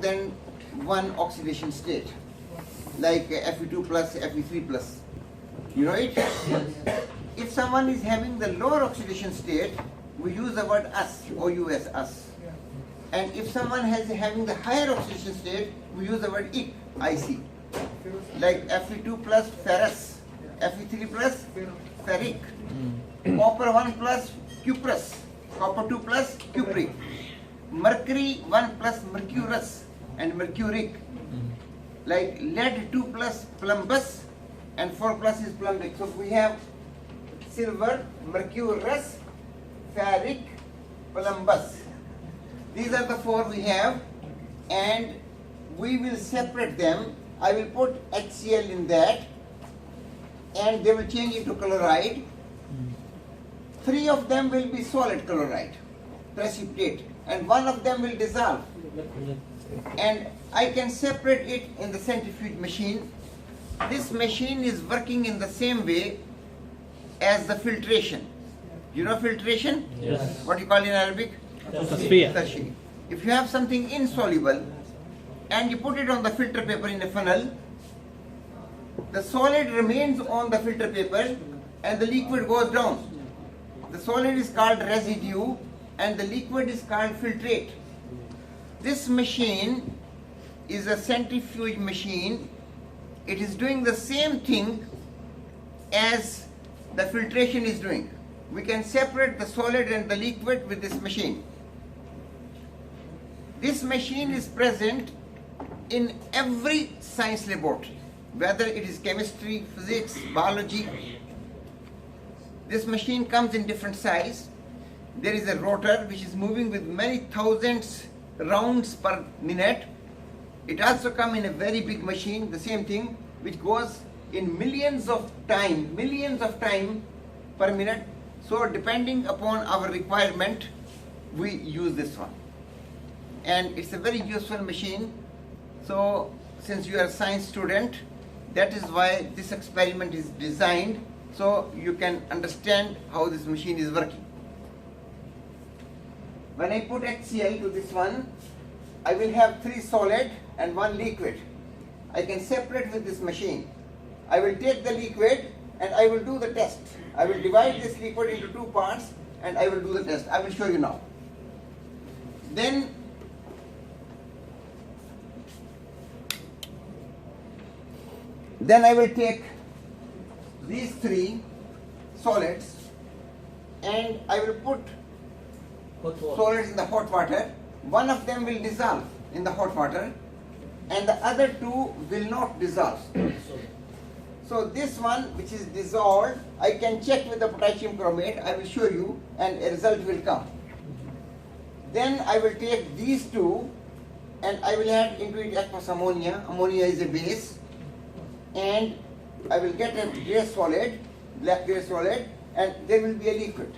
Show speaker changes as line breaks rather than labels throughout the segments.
than one oxidation state, like Fe2 plus, Fe3 plus. You know it? If someone is having the lower oxidation state, we use the word us, OUS, us. And if someone has having the higher oxidation state, we use the word IC, IC. Like Fe2 plus ferrous, Fe3 plus ferric, copper 1 plus cuprous, copper 2 plus cupric, mercury 1 plus mercurous and mercuric, like lead 2 plus plumbous and 4 plus is plumbic. So we have silver, mercurous, ferric, plumbous. These are the 4 we have, and we will separate them. I will put HCl in that, and they will change into chloride. 3 of them will be solid chloride, precipitate, and 1 of them will dissolve. And I can separate it in the centrifuge machine. This machine is working in the same way as the filtration. You know filtration?
Yes.
What do you call in Arabic?
Tasfiyah.
Tasfiyah. If you have something insoluble and you put it on the filter paper in a funnel, the solid remains on the filter paper and the liquid goes down. The solid is called residue and the liquid is called filtrate. This machine is a centrifuge machine. It is doing the same thing as the filtration is doing. We can separate the solid and the liquid with this machine. This machine is present in every science laboratory, whether it is chemistry, physics, biology. This machine comes in different size. There is a rotor which is moving with many thousands rounds per minute. It also comes in a very big machine, the same thing, which goes in millions of time per minute. So depending upon our requirement, we use this one. And it's a very useful machine. So since you are a science student, that is why this experiment is designed, so you can understand how this machine is working. When I put HCl to this one, I will have 3 solid and 1 liquid. I can separate with this machine. I will take the liquid and I will do the test. I will divide this liquid into 2 parts and I will do the test. I will show you now. Then I will take these 3 solids and I will put solids in the hot water. One of them will dissolve in the hot water and the other 2 will not dissolve. So this one which is dissolved, I can check with the potassium chromate. I will show you and a result will come. Then I will take these 2 and I will add into it aqueous ammonia. Ammonia is a base. And I will get a gray solid, black gray solid, and there will be a liquid.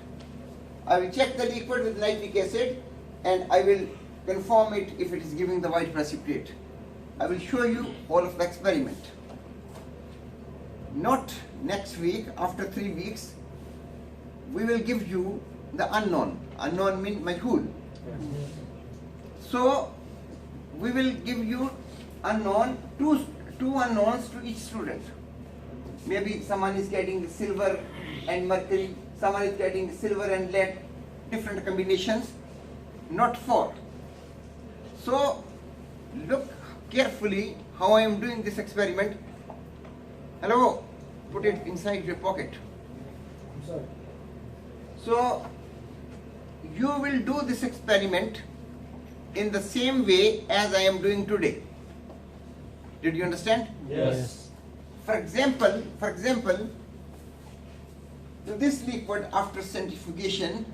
I will check the liquid with nitric acid and I will confirm it if it is giving the white precipitate. I will show you all of the experiment. Not next week, after 3 weeks, we will give you the unknown. Unknown means majhul. So we will give you unknown, two unknowns to each student. Maybe someone is getting silver and mercury, someone is getting silver and lead, different combinations, not 4. So look carefully how I am doing this experiment. Hello, put it inside your pocket.
I'm sorry.
So you will do this experiment in the same way as I am doing today. Did you understand?
Yes.
For example, this liquid after centrifugation,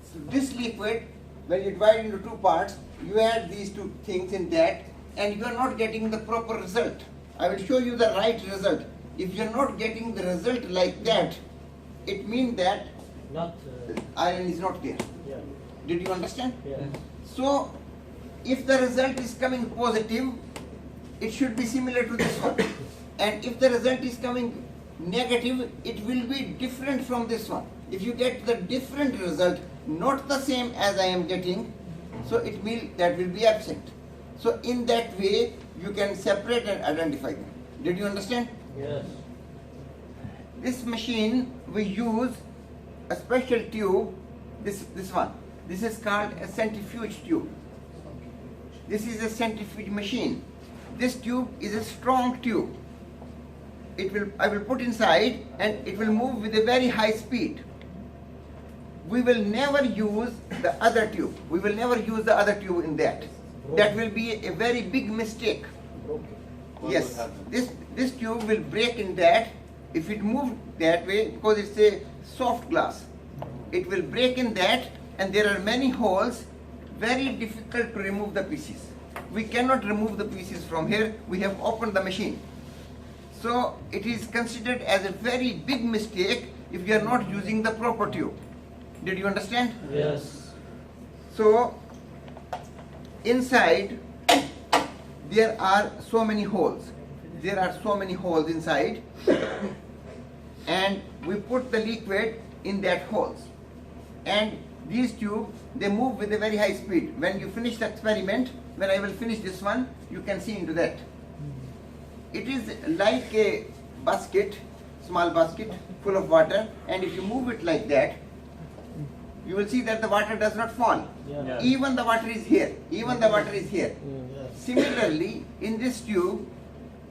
so this liquid, when you divide into 2 parts, you add these 2 things in that and you are not getting the proper result. I will show you the right result. If you are not getting the result like that, it means that iron is not there.
Yeah.
Did you understand?
Yeah.
So if the result is coming positive, it should be similar to this one. And if the result is coming negative, it will be different from this one. If you get the different result, not the same as I am getting, so it will, that will be absent. So in that way, you can separate and identify them. Did you understand?
Yes.
This machine, we use a special tube, this one. This is called a centrifuge tube. This is a centrifuge machine. This tube is a strong tube. I will put inside and it will move with a very high speed. We will never use the other tube. We will never use the other tube in that. That will be a very big mistake. Yes, this tube will break in that if it moves that way, because it's a soft glass. It will break in that, and there are many holes, very difficult to remove the pieces. We cannot remove the pieces from here. We have opened the machine. So it is considered as a very big mistake if you are not using the proper tube. Did you understand?
Yes.
So inside there are so many holes. There are so many holes inside, and we put the liquid in that holes. And these tubes, they move with a very high speed. When you finish the experiment, when I will finish this one, you can see into that. It is like a basket, small basket full of water, and if you move it like that, you will see that the water does not fall.
Yeah.
Even the water is here. Even the water is here.
Yes.
Similarly, in this tube,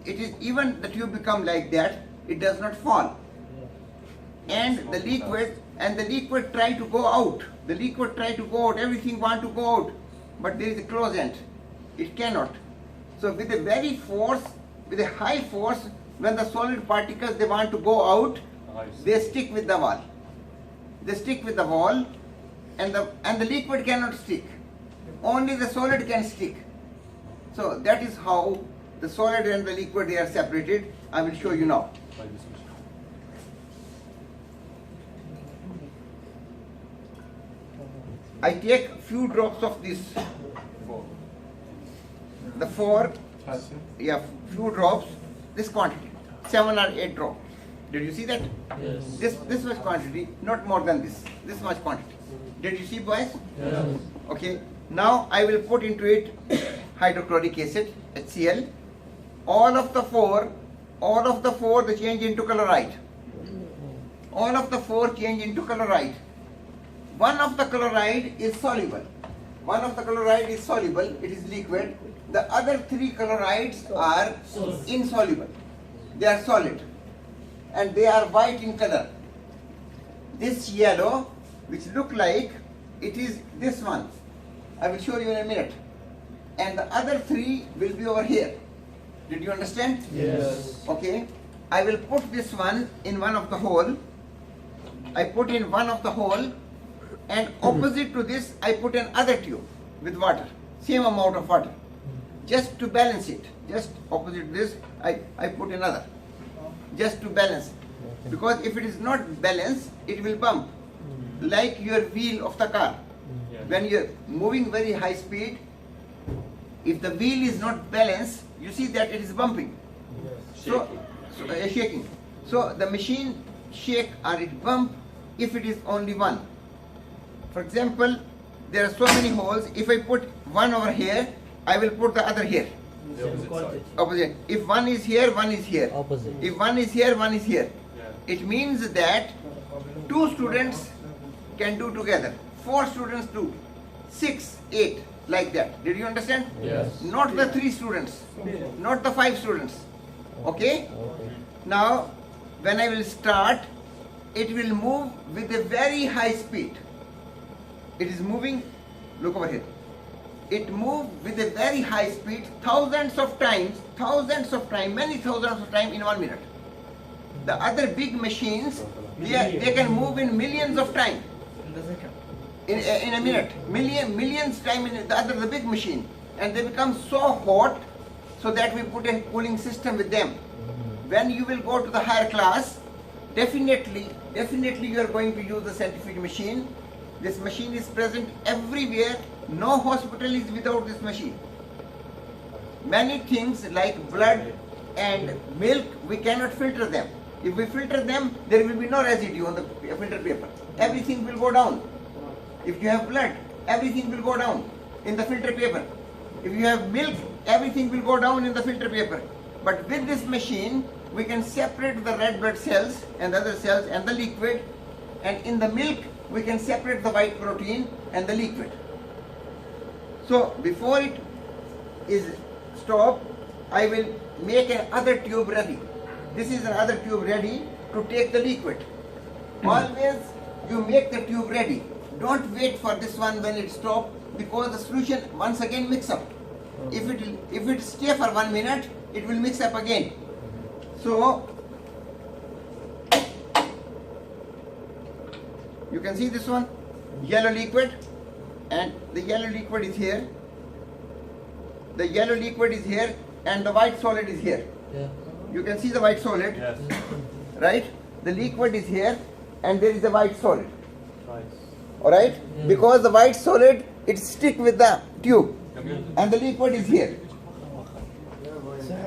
it is even the tube become like that, it does not fall. And the liquid try to go out. The liquid try to go out. Everything want to go out, but there is a close end. It cannot. So with a very force, with a high force, when the solid particles they want to go out, they stick with the wall. They stick with the wall, and the liquid cannot stick. Only the solid can stick. So that is how the solid and the liquid they are separated. I will show you now. I take few drops of this. The four, yeah, few drops. This quantity, 7 or 8 drops. Did you see that?
Yes.
This much quantity, not more than this. This much quantity. Did you see, boys?
Yes.
Okay. Now I will put into it hydrochloric acid, HCl. All of the four, they change into chloride. All of the four change into chloride. One of the chloride is soluble. One of the chloride is soluble, it is liquid. The other 3 chlorides are insoluble. They are solid. And they are white in color. This yellow, which look like, it is this one. I will show you in a minute. And the other 3 will be over here. Did you understand?
Yes.
Okay. I will put this one in one of the hole. I put in one of the hole, and opposite to this I put another tube with water. Same amount of water. Just to balance it. Just opposite this I put another. Just to balance. Because if it is not balanced, it will bump. Like your wheel of the car. When you are moving very high speed, if the wheel is not balanced, you see that it is bumping. So shaking. So the machine shake or it bump if it is only one. For example, there are so many holes. If I put one over here, I will put the other here. Opposite. If one is here, one is here.
Opposite.
If one is here, one is here. It means that 2 students can do together. 4 students do. 6, 8, like that. Did you understand?
Yes.
Not the 3 students. Not the 5 students. Okay?
Okay.
Now, when I will start, it will move with a very high speed. It is moving, look over here. It moves with a very high speed, thousands of times, many thousands of times in 1 minute. The other big machines, they can move in millions of times. In a minute, millions time in the big machine, and they become so hot, so that we put a cooling system with them. When you will go to the higher class, definitely you are going to use the centrifuge machine. This machine is present everywhere. No hospital is without this machine. Many things like blood and milk, we cannot filter them. If we filter them, there will be no residue on the filter paper. Everything will go down. If you have blood, everything will go down in the filter paper. If you have milk, everything will go down in the filter paper. But with this machine, we can separate the red blood cells and the other cells and the liquid. And in the milk, we can separate the white protein and the liquid. So before it is stopped, I will make another tube ready. This is another tube ready to take the liquid. Always you make the tube ready. Don't wait for this one when it stops, because the solution once again mix up. If it stay for 1 minute, it will mix up again. So you can see this one, yellow liquid, and the yellow liquid is here. The yellow liquid is here and the white solid is here.
Yeah.
You can see the white solid,
Yes.
right? The liquid is here and there is a white solid.
Nice.
Alright?
Yeah.
Because the white solid, it stick with the tube
Come here.
and the liquid is here.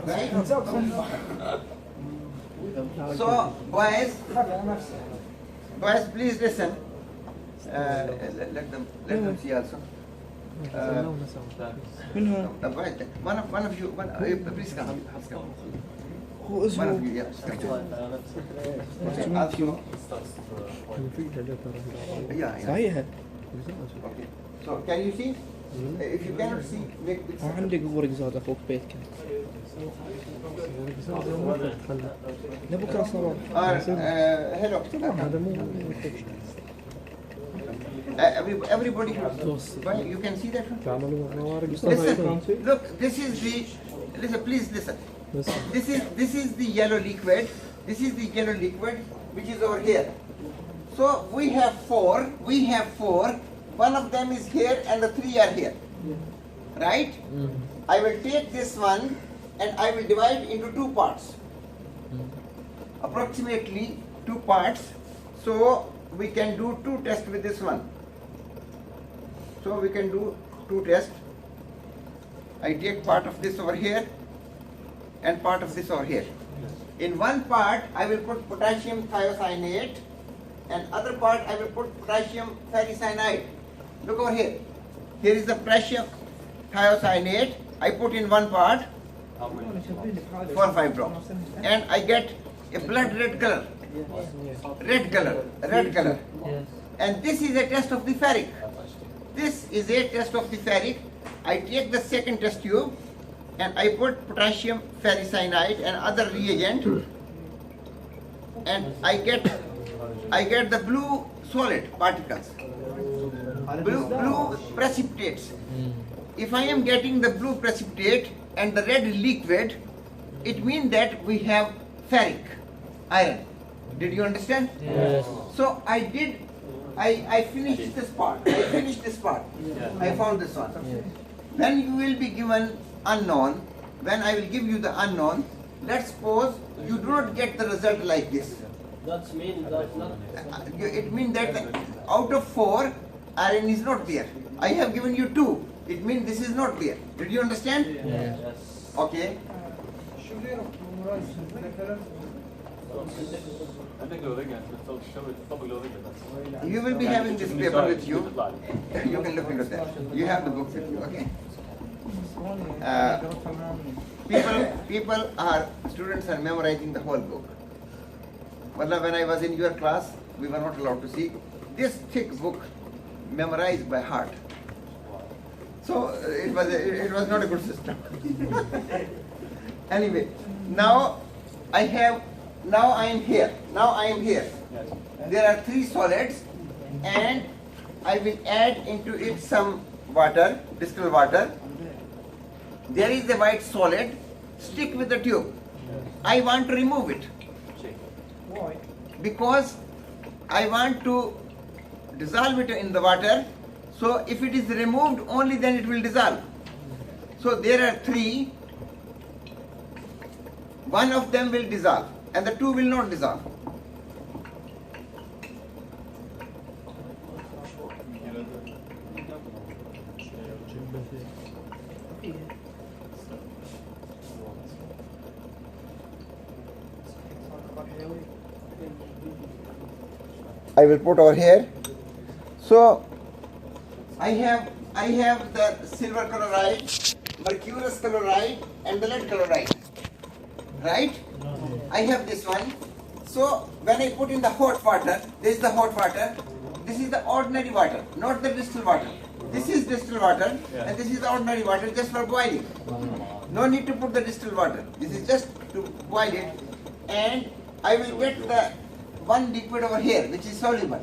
Right? So, boys, please listen. Let them see also. One of you, please come.
هو اسمه
One of you, yes. Yeah.
صحيح.
Okay. So, can you see? If you cannot see, make big circle.
عندك ورق زاد اخوك بيتك. لبكره صباح.
Hello.
هذا مو
Everybody, you can see that one?
تعملوا ورق
Listen, look, this is the, please listen. This is the yellow liquid. This is the yellow liquid which is over here. So we have four. One of them is here and the three are here. Right? I will take this one and I will divide into two parts. Approximately two parts. So we can do two tests with this one. So we can do two tests. I take part of this over here and part of this over here. In one part I will put potassium thiocyanate and other part I will put potassium ferricyanide. Look over here. Here is the potassium thiocyanate. I put in one part, 4 or 5 drops, and I get a blood red color. Red color.
Yes.
And this is a test of the ferric. This is a test of the ferric. I take the second test tube and I put potassium ferricyanide and other reagent, and I get the blue solid particles, blue precipitates. If I am getting the blue precipitate and the red liquid, it means that we have ferric, iron. Did you understand?
Yes.
So I finished this part. I found this one.
Yes.
Then you will be given unknown. When I will give you the unknown, let's suppose you do not get the result like this.
That's mean that's not.
It means that out of 4, iron is not there. I have given you 2. It means this is not there. Did you understand?
Yes.
Okay. You will be having this paper with you. You can look into that. You have the book with you, okay? Students are memorizing the whole book. When I was in your class, we were not allowed to see this thick book memorized by heart. So it was not a good system. Anyway, now I am here. There are 3 solids, and I will add into it some water, distilled water. There is a white solid, stick with the tube. I want to remove it.
Why?
Because I want to dissolve it in the water. So if it is removed, only then it will dissolve. So there are 3. One of them will dissolve and the 2 will not dissolve. I will put over here. So I have the silver chloride mercurous chloride and the lead chloride. Right? I have this one. So when I put in the hot water, this is the hot water. This is the ordinary water, not the distilled water. This is distilled water and this is the ordinary water just for boiling. No need to put the distilled water. This is just to boil it, and I will get the one liquid over here which is soluble,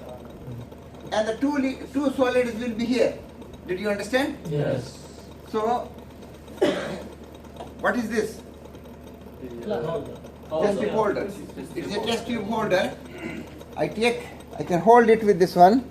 and the two solids will be here. Did you understand?
Yes.
So what is this? Test tube holder. It is a test tube holder. I can hold it with this one.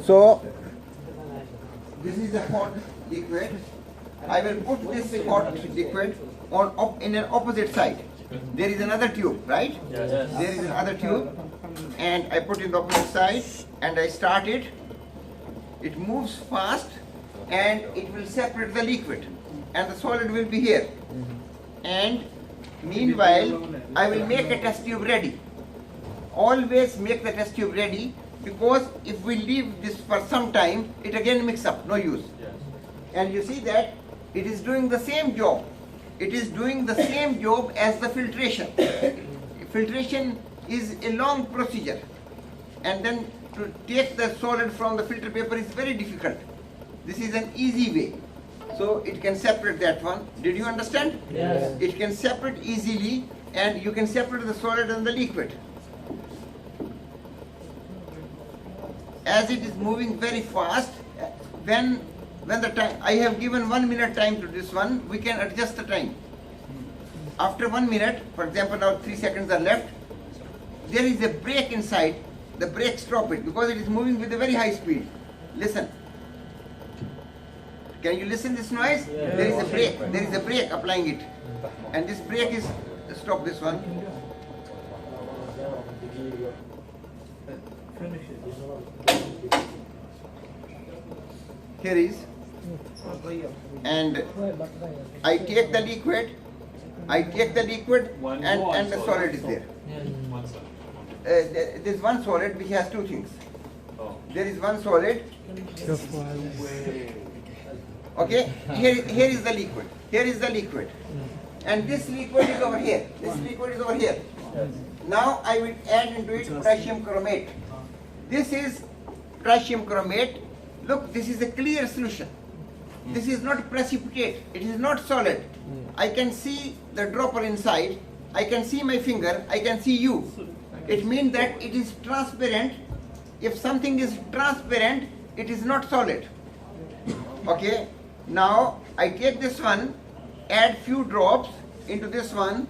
So this is a hot liquid. I will put this hot liquid in an opposite side. There is another tube, right?
Yes.
There is another tube, and I put in the opposite side, and I start it. It moves fast, and it will separate the liquid, and the solid will be here. And meanwhile, I will make a test tube ready. Always make the test tube ready, because if we leave this for some time, it again mix up, no use.
Yes.
And you see that it is doing the same job. It is doing the same job as the filtration. Filtration is a long procedure, and then to take the solid from the filter paper is very difficult. This is an easy way. So it can separate that one. Did you understand?
Yes.
It can separate easily, and you can separate the solid and the liquid. As it is moving very fast, when the time, I have given 1 minute time to this one, we can adjust the time. After 1 minute, for example now 3 seconds are left, there is a break inside, the brake stop it because it is moving with a very high speed. Listen. Can you listen this noise?
Yeah.
There is a brake applying it. And this brake is, stop this one. Here is, and I take the liquid and the solid is there. There is one solid which has two things. There is one solid. Okay, here is the liquid. Here is the liquid. And this liquid is over here. This liquid is over here. Now I will add into it potassium chromate. This is potassium chromate. Look, this is a clear solution. This is not precipitate. It is not solid. I can see the dropper inside. I can see my finger. I can see you. It means that it is transparent. If something is transparent, it is not solid. Okay. Now I take this one, add few drops into this one,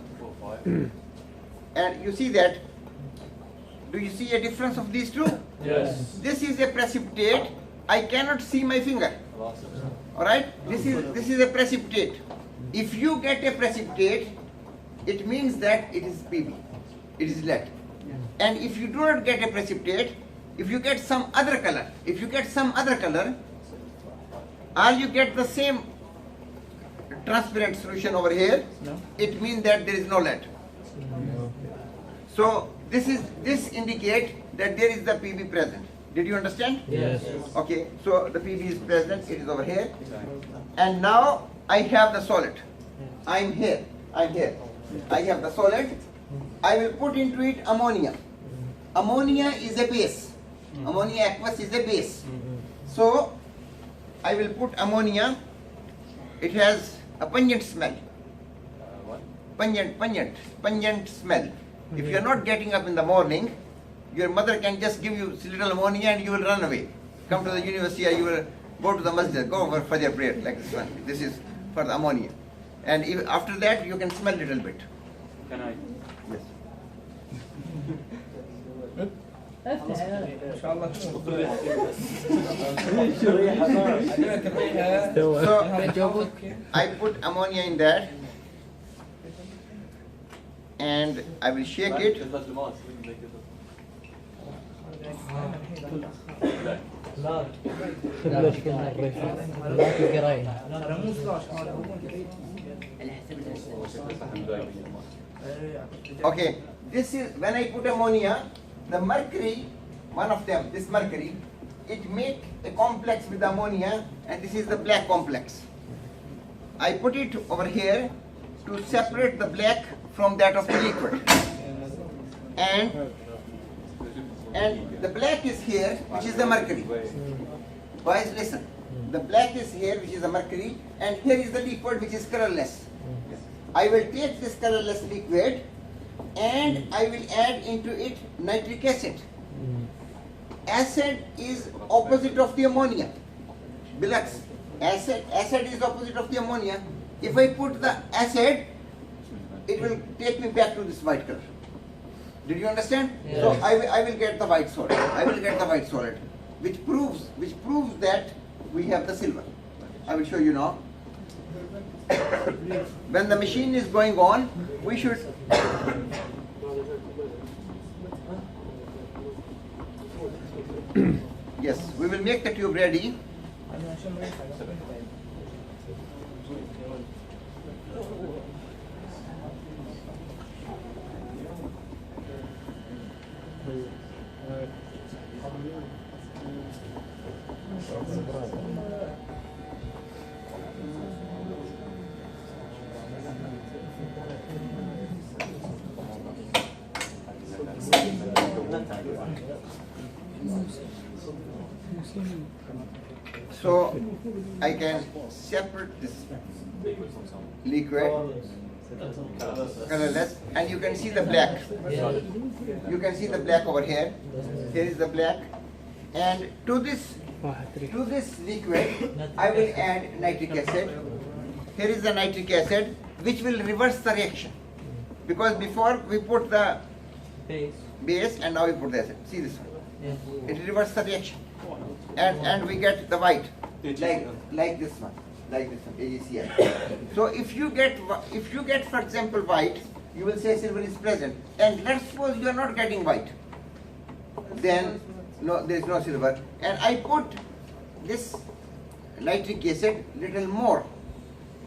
and you see that. Do you see a difference of these two?
Yes.
This is a precipitate. I cannot see my finger. Alright? This is a precipitate. If you get a precipitate, it means that it is PB. It is lead. And if you do not get a precipitate, if you get some other color, or you get the same transparent solution over here, it means that there is no lead. So this indicates that there is the PB present. Did you understand?
Yes.
Okay, so the PB is present, it is over here. And now I have the solid. I am here. I have the solid. I will put into it ammonia. Ammonia is a base. Ammonia aqueous is a base. So I will put ammonia. It has a pungent smell. Pungent smell. If you are not getting up in the morning, your mother can just give you little ammonia and you will run away. Come to the university or you will go to the masjid, go over for their prayer like this one. This is for the ammonia. And after that you can smell a little bit.
Can I?
Yes. So I put ammonia in that and I will shake it.
خبلة كنا الريفة لا القراية
Okay, this is when I put ammonia, the mercury, one of them, this mercury, it make a complex with ammonia, and this is the black complex. I put it over here to separate the black from that of the liquid. And the black is here, which is the mercury. Boys, listen. The black is here, which is the mercury, and here is the liquid, which is colorless. I will take this colorless liquid and I will add into it nitric acid. Acid is opposite of the ammonia. Relax. Acid is opposite of the ammonia. If I put the acid, it will take me back to this white color. Did you understand?
Yes.
So I will get the white solid. I will get the white solid, which proves that we have the silver. I will show you now. When the machine is going on, we should yes, we will make the tube ready. So I can separate this liquid, colorless, and you can see the black. You can see the black over here. Here is the black, and to this liquid, I will add nitric acid. Here is the nitric acid, which will reverse the reaction, because before we put the base and now we put the acid. See this one. It reverses the reaction, and we get the white, like this one, AgCl. So if you get, for example, white, you will say silver is present. And let's suppose you are not getting white, then no, there is no silver. And I put this nitric acid little more,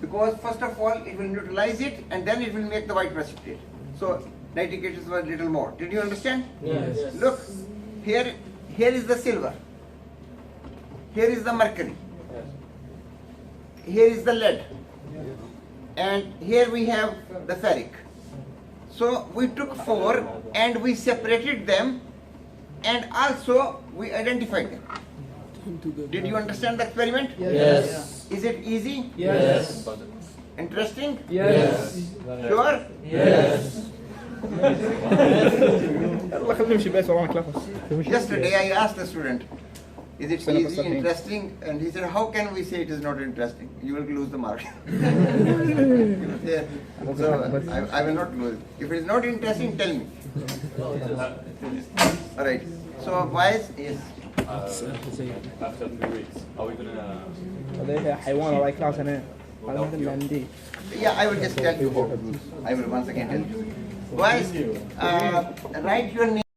because first of all it will neutralize it, and then it will make the white precipitate. So nitric acid was little more. Did you understand?
Yes.
Look, here is the silver. Here is the mercury. Here is the lead. And here we have the ferric. So we took 4 and we separated them, and also we identified them. Did you understand the experiment?
Yes.
Is it easy?
Yes.
Interesting?
Yes.
Sure?
Yes.
الله خلينا نمشي بس ورانا كلافس.
Yesterday I asked the student, is it
Send up a
easy,
something.
interesting? And he said, how can we say it is not interesting? You will lose the mark. Yeah. So I will not lose. If it is not interesting, tell me. Alright. So boys, yes.
After 3 weeks, are we gonna?
هذا حيوان الله يكرمه أنا. هذا مثل العندي.
Yeah, I will just tell you how to do. I will once again tell you. Boys, write your name.